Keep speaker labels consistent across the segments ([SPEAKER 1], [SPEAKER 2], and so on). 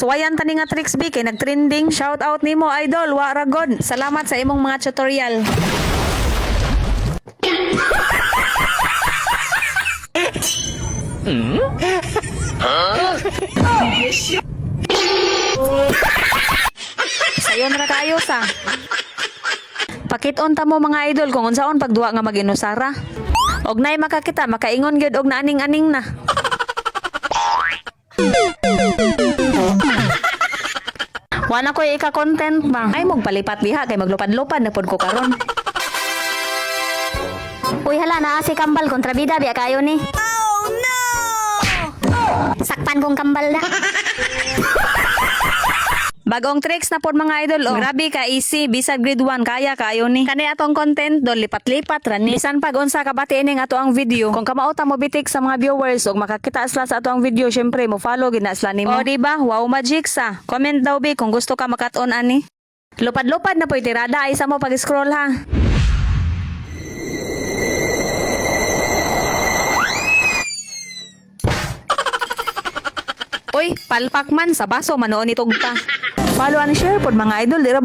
[SPEAKER 1] Suwayan tani nga tricks B kay nagtrending. Shout out nimo idol, wa ra god. Salamat sa imong mga tutorial. Sayon ra kaayo sa. Pakit-on ta mo mga idol kung unsaon pagduwa nga mag-inusara. Og nay makakita makaingon gyud og naaning-aning na. Wala ko ika-content ba? Ay magpalipat diha kay maglupad-lupad na pod ko karon.
[SPEAKER 2] Uy hala, naa si kambal kontrabida biya kayo ni. Oh no! Sakpan kong kambal na.
[SPEAKER 1] Bagong tricks na pod mga idol oh. Grabe ka easy, bisag grade 1 kaya kayo ni. Kani atong content do lipat-lipat ra ni. Bisan pag unsa ka bati ining ato ang video. Kung kamauta mo bitik sa mga viewers ug makakita sila sa ato ang video, syempre mo follow gid na sila nimo. O di ba? Wow magic sa. Comment daw bi kung gusto ka makat-on ani. Lupad-lupad na po'y tirada ay sa mo pag-scroll ha. Uy, palpak man sa baso manoon itong ta. Follow and share pod mga idol dira.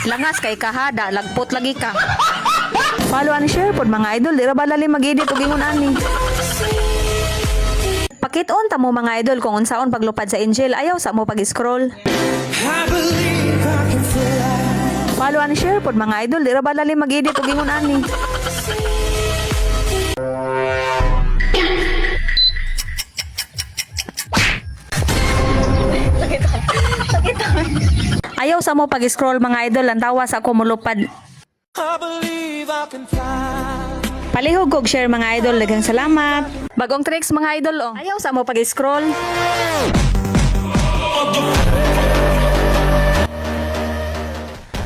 [SPEAKER 1] Langas kay kahada, lagpot lagi ka. Follow and share pod mga idol dira balali mag-edit og ingon ani. Pakit-on ta mo mga idol kung unsaon paglupad sa Angel, ayaw sa mo pag-scroll. Follow and share pod mga idol dira balali mag-edit og ingon ani. Ayaw sa mo pag-scroll mga idol, ang tawa sa ako mulupad. Palihog kog share mga idol, daghang salamat. Bagong tricks mga idol oh. Ayaw sa mo pag-scroll.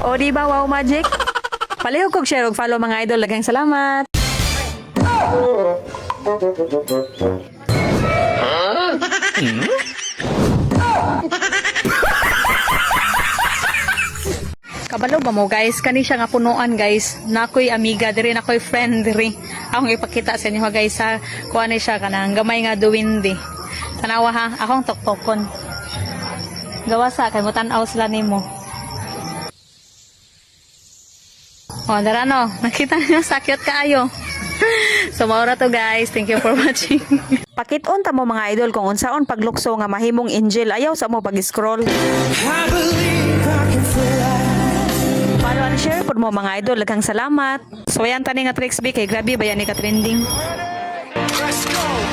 [SPEAKER 1] O di ba wow magic? Palihog kog share ug follow mga idol, daghang salamat. Kabalo ba mo guys? Kani siya nga punuan guys. Nakoy amiga diri, nakoy friend diri. Akong ipakita sa inyo guys ha. Kuha ni siya kanang gamay nga duwindi. Tanawa ha, akong toktokon. Gawa sa kay mutan-aw sila nimo. Oh, dara no. Nakita niyo sakit kaayo. So maura to guys. Thank you for watching. Pakit-on ta mo mga idol kung unsaon paglukso nga mahimong Angel, ayaw sa mo pag-scroll. Follow and share pod mo mga idol, daghang salamat. So ayan tani nga tricks B kay grabe bayan ni ka trending. Let's go.